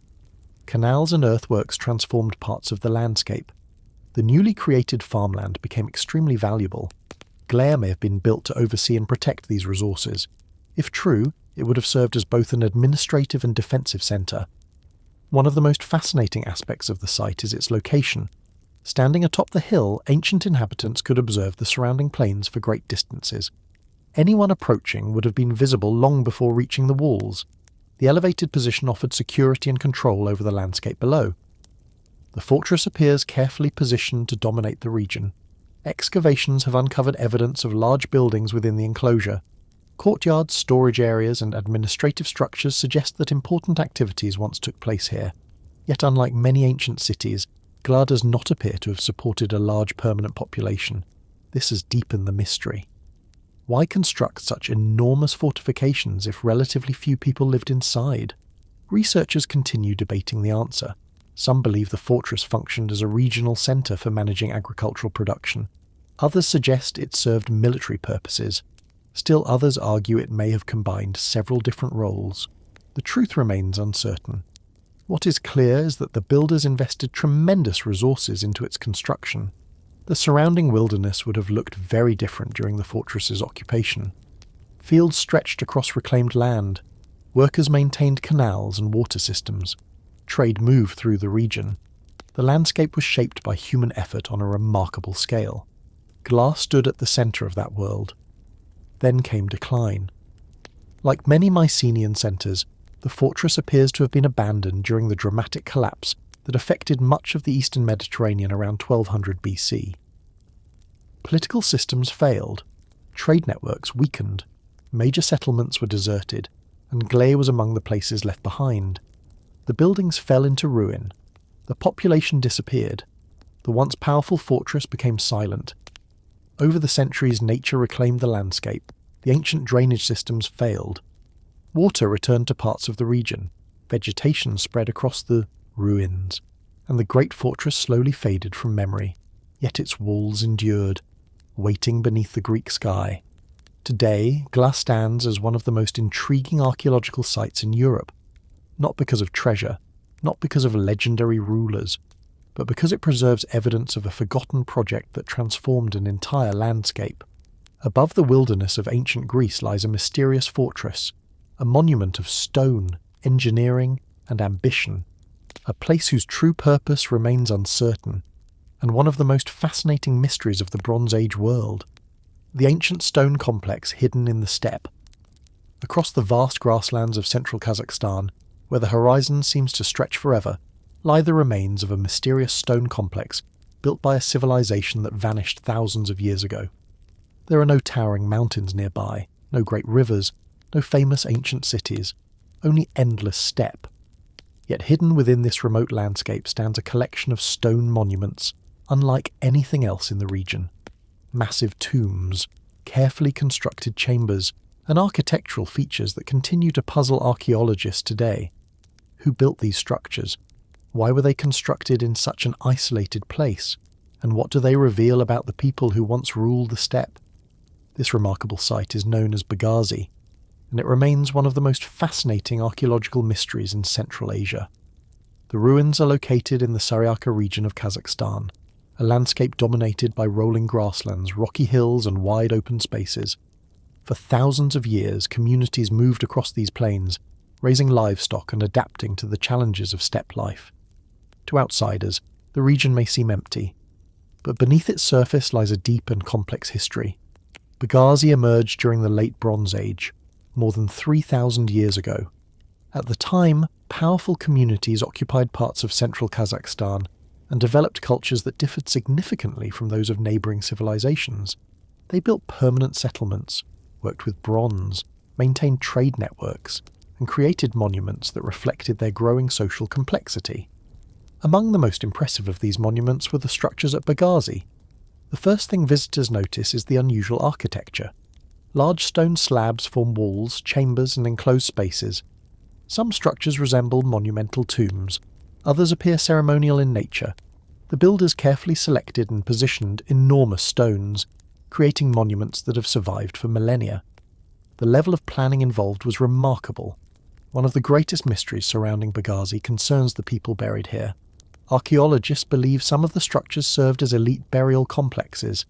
[SPEAKER 1] Canals and earthworks transformed parts of the landscape. The newly created farmland became extremely valuable. Gla may have been built to oversee and protect these resources. If true, it would have served as both an administrative and defensive centre. One of the most fascinating aspects of the site is its location. Standing atop the hill, ancient inhabitants could observe the surrounding plains for great distances. Anyone approaching would have been visible long before reaching the walls. The elevated position offered security and control over the landscape below. The fortress appears carefully positioned to dominate the region. Excavations have uncovered evidence of large buildings within the enclosure. Courtyards, storage areas, and administrative structures suggest that important activities once took place here. Yet unlike many ancient cities, Gla does not appear to have supported a large permanent population. This has deepened the mystery. Why construct such enormous fortifications if relatively few people lived inside? Researchers continue debating the answer. Some believe the fortress functioned as a regional centre for managing agricultural production. Others suggest it served military purposes. Still others argue it may have combined several different roles. The truth remains uncertain. What is clear is that the builders invested tremendous resources into its construction. The surrounding wilderness would have looked very different during the fortress's occupation. Fields stretched across reclaimed land. Workers maintained canals and water systems. Trade moved through the region. The landscape was shaped by human effort on a remarkable scale. Gla stood at the centre of that world. Then came decline. Like many Mycenaean centres, the fortress appears to have been abandoned during the dramatic collapse that affected much of the eastern Mediterranean around 1200 BC. Political systems failed, trade networks weakened, major settlements were deserted, and Gla was among the places left behind. The buildings fell into ruin. The population disappeared. The once powerful fortress became silent. Over the centuries, nature reclaimed the landscape. The ancient drainage systems failed. Water returned to parts of the region. Vegetation spread across the ruins, and the great fortress slowly faded from memory. Yet its walls endured, waiting beneath the Greek sky. Today, Gla stands as one of the most intriguing archaeological sites in Europe, not because of treasure, not because of legendary rulers, but because it preserves evidence of a forgotten project that transformed an entire landscape. Above the wilderness of ancient Greece lies a mysterious fortress, a monument of stone, engineering, and ambition, a place whose true purpose remains uncertain, and one of the most fascinating mysteries of the Bronze Age world. The ancient stone complex hidden in the steppe. Across the vast grasslands of central Kazakhstan, where the horizon seems to stretch forever, lie the remains of a mysterious stone complex built by a civilization that vanished thousands of years ago. There are no towering mountains nearby, no great rivers, no famous ancient cities, only endless steppe. Yet hidden within this remote landscape stands a collection of stone monuments, unlike anything else in the region. Massive tombs, carefully constructed chambers, and architectural features that continue to puzzle archaeologists today. Who built these structures? Why were they constructed in such an isolated place? And what do they reveal about the people who once ruled the steppe? This remarkable site is known as Begazy, and it remains one of the most fascinating archaeological mysteries in Central Asia. The ruins are located in the Saryaka region of Kazakhstan, a landscape dominated by rolling grasslands, rocky hills, and wide open spaces. For thousands of years, communities moved across these plains, raising livestock and adapting to the challenges of steppe life. To outsiders, the region may seem empty, but beneath its surface lies a deep and complex history. Begazy emerged during the Late Bronze Age, more than 3,000 years ago. At the time, powerful communities occupied parts of central Kazakhstan and developed cultures that differed significantly from those of neighbouring civilizations. They built permanent settlements, worked with bronze, maintained trade networks, and created monuments that reflected their growing social complexity. Among the most impressive of these monuments were the structures at Begazy. The first thing visitors notice is the unusual architecture. Large stone slabs form walls, chambers, and enclosed spaces. Some structures resemble monumental tombs, others appear ceremonial in nature. The builders carefully selected and positioned enormous stones, creating monuments that have survived for millennia. The level of planning involved was remarkable. One of the greatest mysteries surrounding Begazy concerns the people buried here. Archaeologists believe some of the structures served as elite burial complexes.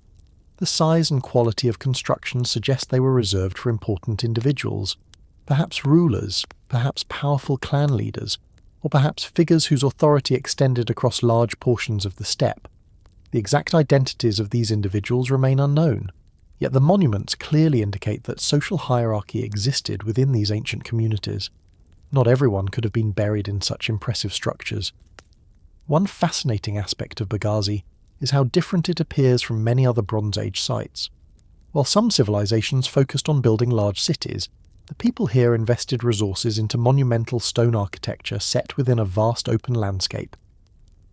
[SPEAKER 1] The size and quality of construction suggest they were reserved for important individuals, perhaps rulers, perhaps powerful clan leaders, or perhaps figures whose authority extended across large portions of the steppe. The exact identities of these individuals remain unknown, yet the monuments clearly indicate that social hierarchy existed within these ancient communities. Not everyone could have been buried in such impressive structures. One fascinating aspect of Begazy is how different it appears from many other Bronze Age sites. While some civilizations focused on building large cities, the people here invested resources into monumental stone architecture set within a vast open landscape.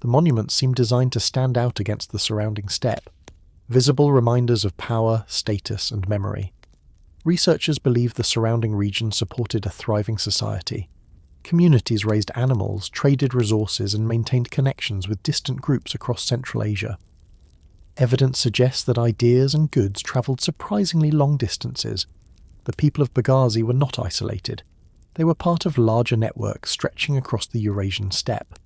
[SPEAKER 1] The monuments seem designed to stand out against the surrounding steppe, visible reminders of power, status, and memory. Researchers believe the surrounding region supported a thriving society. Communities raised animals, traded resources, and maintained connections with distant groups across Central Asia. Evidence suggests that ideas and goods travelled surprisingly long distances. The people of Begazy were not isolated. They were part of larger networks stretching across the Eurasian steppe.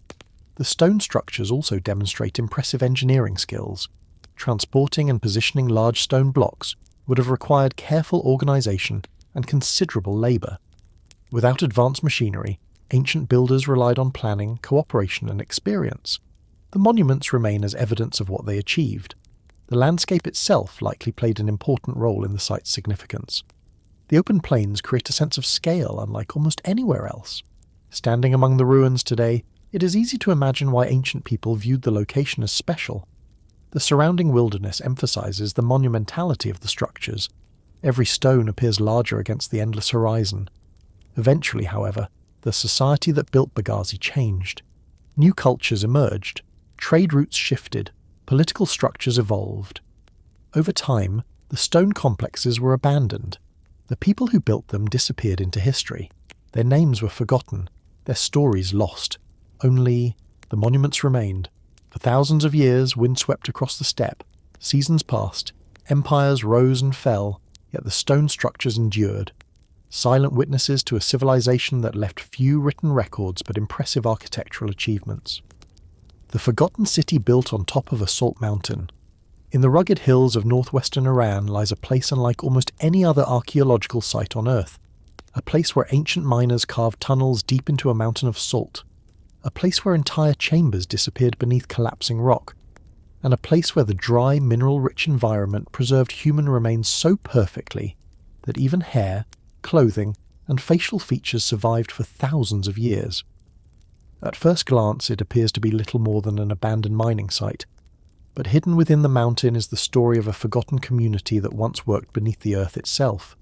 [SPEAKER 1] The stone structures also demonstrate impressive engineering skills. Transporting and positioning large stone blocks would have required careful organisation and considerable labour. Without advanced machinery, ancient builders relied on planning, cooperation, and experience. The monuments remain as evidence of what they achieved. The landscape itself likely played an important role in the site's significance. The open plains create a sense of scale unlike almost anywhere else. Standing among the ruins today, it is easy to imagine why ancient people viewed the location as special. The surrounding wilderness emphasizes the monumentality of the structures. Every stone appears larger against the endless horizon. Eventually, however, the society that built Begazy changed. New cultures emerged, trade routes shifted, political structures evolved. Over time, the stone complexes were abandoned. The people who built them disappeared into history. Their names were forgotten, their stories lost. Only the monuments remained. For thousands of years, wind swept across the steppe, seasons passed, empires rose and fell, yet the stone structures endured. Silent witnesses to a civilization that left few written records but impressive architectural achievements. The forgotten city built on top of a salt mountain. In the rugged hills of northwestern Iran lies a place unlike almost any other archaeological site on Earth. A place where ancient miners carved tunnels deep into a mountain of salt. A place where entire chambers disappeared beneath collapsing rock. And a place where the dry, mineral-rich environment preserved human remains so perfectly that even hair, clothing, and facial features survived for thousands of years. At first glance, it appears to be little more than an abandoned mining site, but hidden within the mountain is the story of a forgotten community that once worked beneath the earth itself,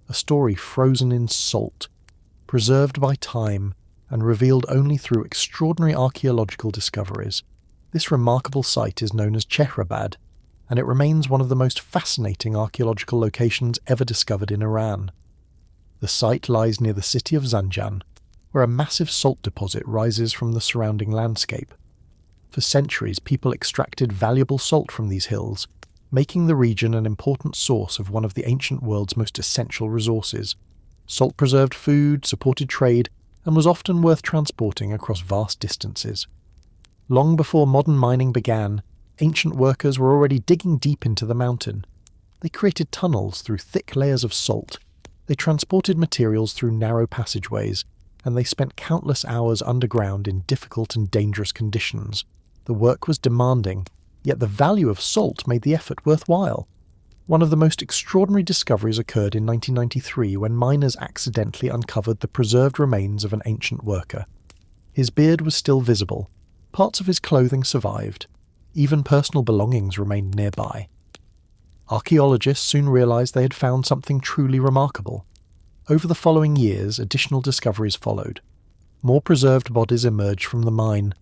[SPEAKER 1] a story frozen in salt, preserved by time, and revealed only through extraordinary archaeological discoveries. This remarkable site is known as Chehrabad, and it remains one of the most fascinating archaeological locations ever discovered in Iran. The site lies near the city of Zanjan, where a massive salt deposit rises from the surrounding landscape. For centuries, people extracted valuable salt from these hills, making the region an important source of one of the ancient world's most essential resources. Salt preserved food, supported trade, and was often worth transporting across vast distances. Long before modern mining began, ancient workers were already digging deep into the mountain. They created tunnels through thick layers of salt. They transported materials through narrow passageways, and they spent countless hours underground in difficult and dangerous conditions. The work was demanding, yet the value of salt made the effort worthwhile. One of the most extraordinary discoveries occurred in 1993 when miners accidentally uncovered the preserved remains of an ancient worker. His beard was still visible. Parts of his clothing survived. Even personal belongings remained nearby. Archaeologists soon realized they had found something truly remarkable. Over the following years, additional discoveries followed. More preserved bodies emerged from the mine.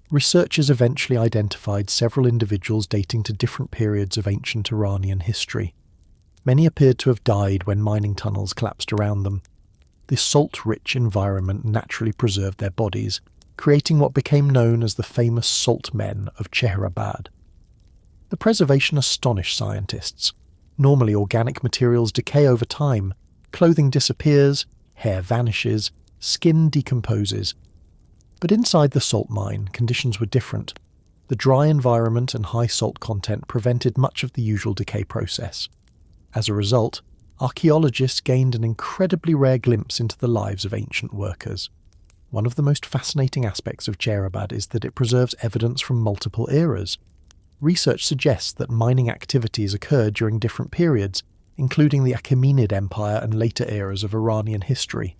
[SPEAKER 1] Researchers eventually identified several individuals dating to different periods of ancient Iranian history. Many appeared to have died when mining tunnels collapsed around them. This salt-rich environment naturally preserved their bodies, creating what became known as the famous Salt Men of Chehrabad. The preservation astonished scientists. Normally, organic materials decay over time. Clothing disappears, hair vanishes, skin decomposes. But inside the salt mine, conditions were different. The dry environment and high salt content prevented much of the usual decay process. As a result, archaeologists gained an incredibly rare glimpse into the lives of ancient workers. One of the most fascinating aspects of Chehrabad is that it preserves evidence from multiple eras. Research suggests that mining activities occurred during different periods, including the Achaemenid Empire and later eras of Iranian history.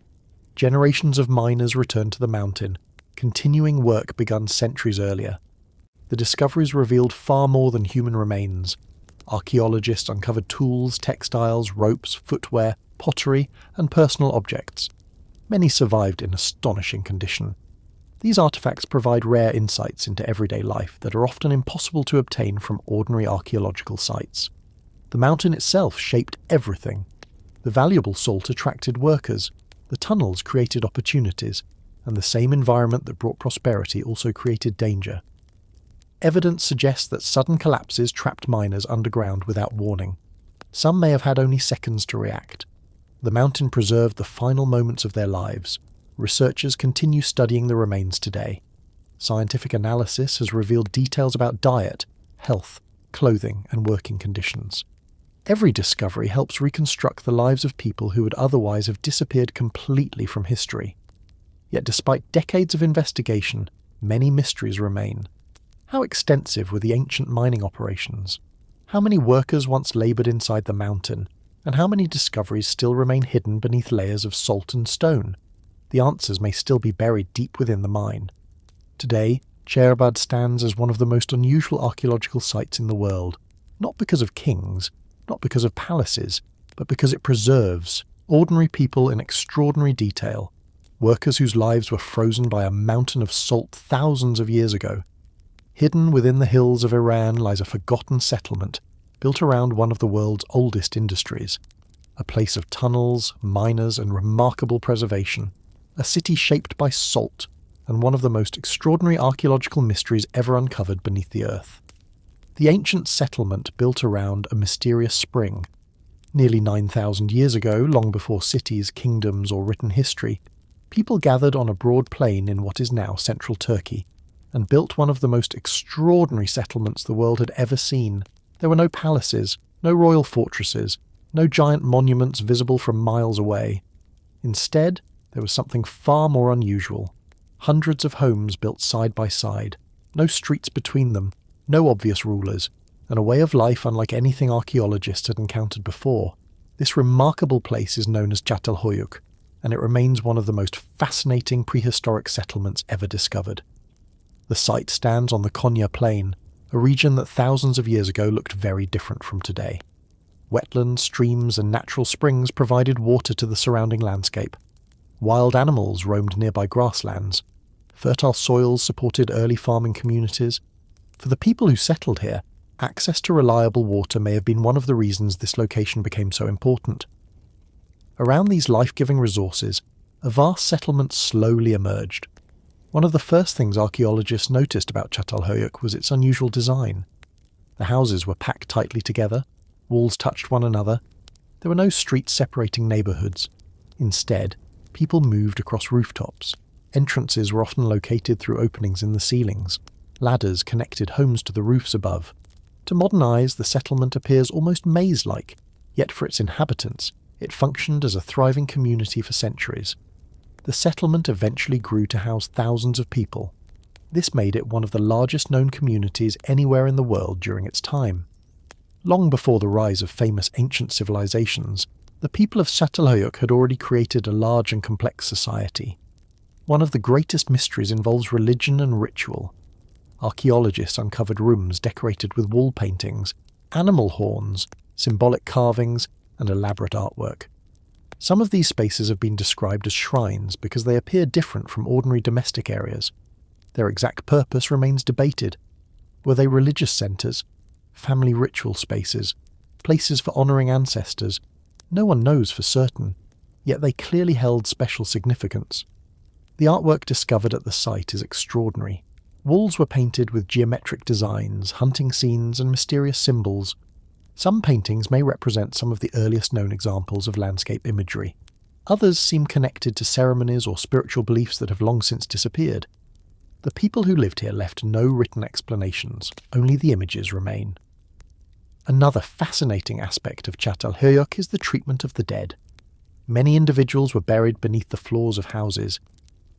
[SPEAKER 1] Generations of miners returned to the mountain, continuing work begun centuries earlier. The discoveries revealed far more than human remains. Archaeologists uncovered tools, textiles, ropes, footwear, pottery, and personal objects. Many survived in astonishing condition. These artifacts provide rare insights into everyday life that are often impossible to obtain from ordinary archaeological sites. The mountain itself shaped everything. The valuable salt attracted workers. The tunnels created opportunities, and the same environment that brought prosperity also created danger. Evidence suggests that sudden collapses trapped miners underground without warning. Some may have had only seconds to react. The mountain preserved the final moments of their lives. Researchers continue studying the remains today. Scientific analysis has revealed details about diet, health, clothing, and working conditions. Every discovery helps reconstruct the lives of people who would otherwise have disappeared completely from history. Yet despite decades of investigation, many mysteries remain. How extensive were the ancient mining operations? How many workers once laboured inside the mountain? And how many discoveries still remain hidden beneath layers of salt and stone? The answers may still be buried deep within the mine. Today, Chehrabad stands as one of the most unusual archaeological sites in the world, not because of kings, not because of palaces, but because it preserves ordinary people in extraordinary detail, workers whose lives were frozen by a mountain of salt thousands of years ago. Hidden within the hills of Iran lies a forgotten settlement built around one of the world's oldest industries, a place of tunnels, miners, and remarkable preservation, a city shaped by salt, and one of the most extraordinary archaeological mysteries ever uncovered beneath the earth. The ancient settlement built around a mysterious spring. Nearly 9,000 years ago, long before cities, kingdoms, or written history, people gathered on a broad plain in what is now central Turkey, and built one of the most extraordinary settlements the world had ever seen. There were no palaces, no royal fortresses, no giant monuments visible from miles away. Instead, there was something far more unusual. Hundreds of homes built side by side, no streets between them, no obvious rulers, and a way of life unlike anything archaeologists had encountered before. This remarkable place is known as Çatalhöyük, and it remains one of the most fascinating prehistoric settlements ever discovered. The site stands on the Konya Plain, a region that thousands of years ago looked very different from today. Wetlands, streams, and natural springs provided water to the surrounding landscape. Wild animals roamed nearby grasslands. Fertile soils supported early farming communities. For the people who settled here, access to reliable water may have been one of the reasons this location became so important. Around these life-giving resources, a vast settlement slowly emerged. One of the first things archaeologists noticed about Çatalhöyük was its unusual design. The houses were packed tightly together, walls touched one another. There were no streets separating neighbourhoods. Instead, people moved across rooftops. Entrances were often located through openings in the ceilings. Ladders connected homes to the roofs above. To modern eyes, the settlement appears almost maze-like, yet for its inhabitants, it functioned as a thriving community for centuries. The settlement eventually grew to house thousands of people. This made it one of the largest known communities anywhere in the world during its time. Long before the rise of famous ancient civilizations, the people of Çatalhöyük had already created a large and complex society. One of the greatest mysteries involves religion and ritual. Archaeologists uncovered rooms decorated with wall paintings, animal horns, symbolic carvings, and elaborate artwork. Some of these spaces have been described as shrines because they appear different from ordinary domestic areas. Their exact purpose remains debated. Were they religious centres, family ritual spaces, places for honouring ancestors? No one knows for certain, yet they clearly held special significance. The artwork discovered at the site is extraordinary. Walls were painted with geometric designs, hunting scenes, and mysterious symbols. Some paintings may represent some of the earliest known examples of landscape imagery. Others seem connected to ceremonies or spiritual beliefs that have long since disappeared. The people who lived here left no written explanations, only the images remain. Another fascinating aspect of Çatalhöyük is the treatment of the dead. Many individuals were buried beneath the floors of houses.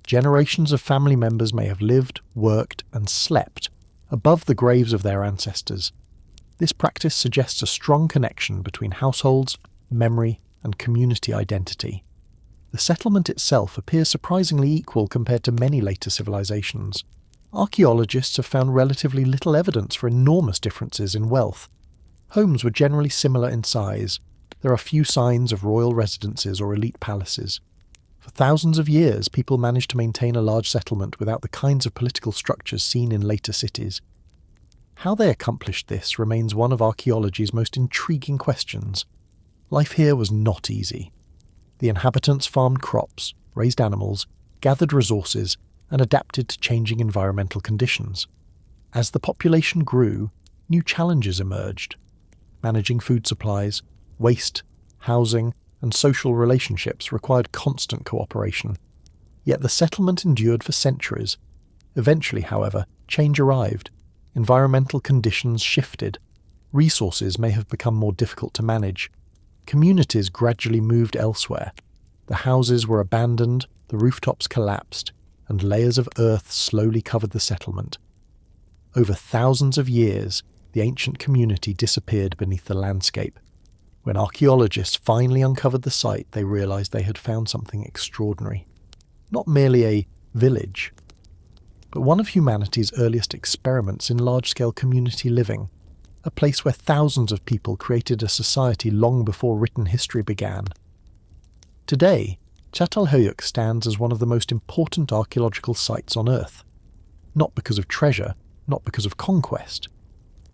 [SPEAKER 1] Generations of family members may have lived, worked, and slept above the graves of their ancestors. This practice suggests a strong connection between households, memory, and community identity. The settlement itself appears surprisingly equal compared to many later civilizations. Archaeologists have found relatively little evidence for enormous differences in wealth. Homes were generally similar in size. There are few signs of royal residences or elite palaces. For thousands of years, people managed to maintain a large settlement without the kinds of political structures seen in later cities. How they accomplished this remains one of archaeology's most intriguing questions. Life here was not easy. The inhabitants farmed crops, raised animals, gathered resources, and adapted to changing environmental conditions. As the population grew, new challenges emerged. Managing food supplies, waste, housing, and social relationships required constant cooperation. Yet the settlement endured for centuries. Eventually, however, change arrived. Environmental conditions shifted. Resources may have become more difficult to manage. Communities gradually moved elsewhere. The houses were abandoned, the rooftops collapsed, and layers of earth slowly covered the settlement. Over thousands of years, the ancient community disappeared beneath the landscape. When archaeologists finally uncovered the site, they realized they had found something extraordinary. Not merely a village, but one of humanity's earliest experiments in large-scale community living, a place where thousands of people created a society long before written history began. Today, Çatalhöyük stands as one of the most important archaeological sites on Earth, not because of treasure, not because of conquest,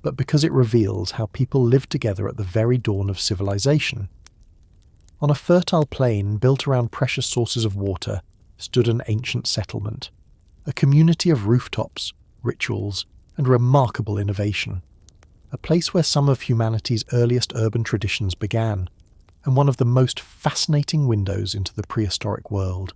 [SPEAKER 1] but because it reveals how people lived together at the very dawn of civilization. On a fertile plain built around precious sources of water stood an ancient settlement, a community of rooftops, rituals, and remarkable innovation. A place where some of humanity's earliest urban traditions began, and one of the most fascinating windows into the prehistoric world.